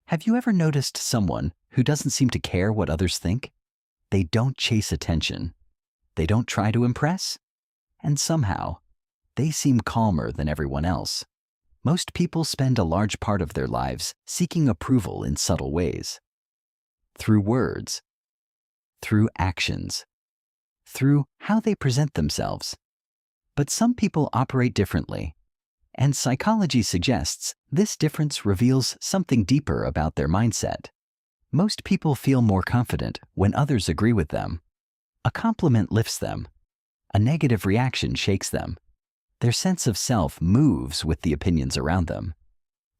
Have you ever noticed someone who doesn't seem to care what others think? They don't chase attention. They don't try to impress. And somehow, they seem calmer than everyone else. Most people spend a large part of their lives seeking approval in subtle ways. Through words, through actions, through how they present themselves. But some people operate differently, and psychology suggests this difference reveals something deeper about their mindset. Most people feel more confident when others agree with them. A compliment lifts them. A negative reaction shakes them. Their sense of self moves with the opinions around them.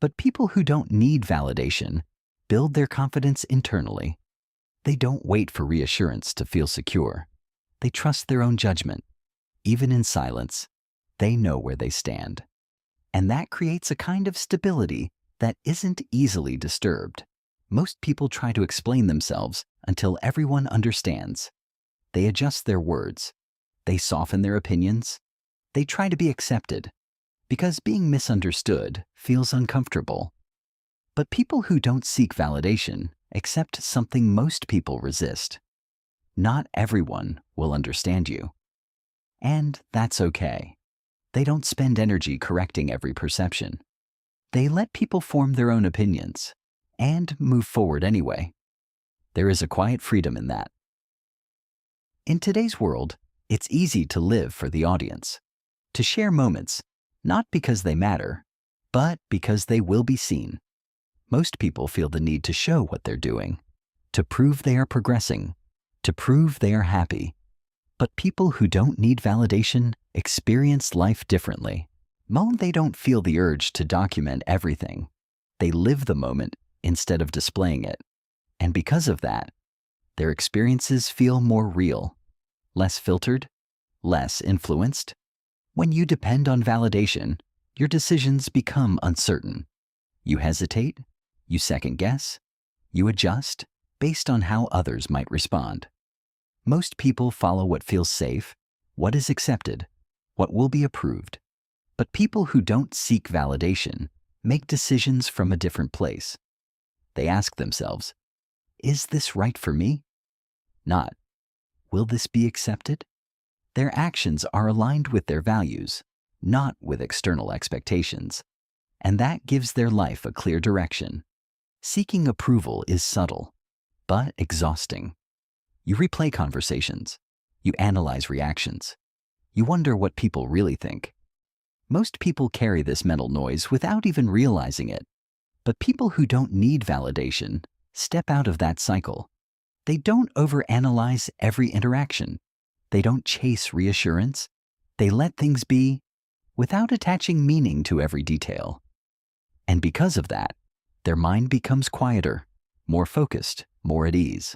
But people who don't need validation build their confidence internally. They don't wait for reassurance to feel secure. They trust their own judgment. Even in silence, they know where they stand. And that creates a kind of stability that isn't easily disturbed. Most people try to explain themselves until everyone understands. They adjust their words. They soften their opinions. They try to be accepted, because being misunderstood feels uncomfortable. But people who don't seek validation accept something most people resist. Not everyone will understand you. And that's okay. They don't spend energy correcting every perception. They let people form their own opinions and move forward anyway. There is a quiet freedom in that. In today's world, it's easy to live for the audience, to share moments, not because they matter, but because they will be seen. Most people feel the need to show what they're doing, to prove they are progressing, to prove they are happy. But people who don't need validation experience life differently. They don't feel the urge to document everything. They live the moment instead of displaying it. And because of that, their experiences feel more real, less filtered, less influenced. When you depend on validation, your decisions become uncertain. You hesitate, you second guess, you adjust based on how others might respond. Most people follow what feels safe, what is accepted, what will be approved. But people who don't seek validation make decisions from a different place. They ask themselves, is this right for me? Not, will this be accepted? Their actions are aligned with their values, not with external expectations. And that gives their life a clear direction. Seeking approval is subtle, but exhausting. You replay conversations. You analyze reactions. You wonder what people really think. Most people carry this mental noise without even realizing it. But people who don't need validation step out of that cycle. They don't overanalyze every interaction. They don't chase reassurance. They let things be without attaching meaning to every detail. And because of that, their mind becomes quieter, more focused, more at ease.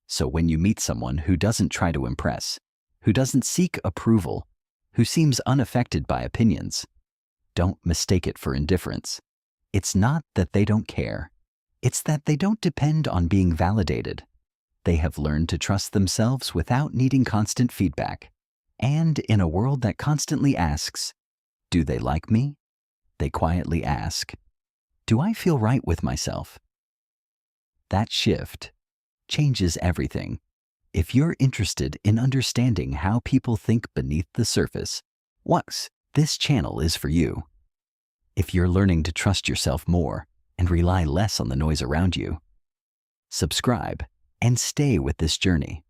So when you meet someone who doesn't try to impress, who doesn't seek approval, who seems unaffected by opinions, don't mistake it for indifference. It's not that they don't care. It's that they don't depend on being validated. They have learned to trust themselves without needing constant feedback. And in a world that constantly asks, do they like me? They quietly ask, do I feel right with myself? That shift changes everything. If you're interested in understanding how people think beneath the surface, this channel is for you. If you're learning to trust yourself more and rely less on the noise around you, subscribe and stay with this journey.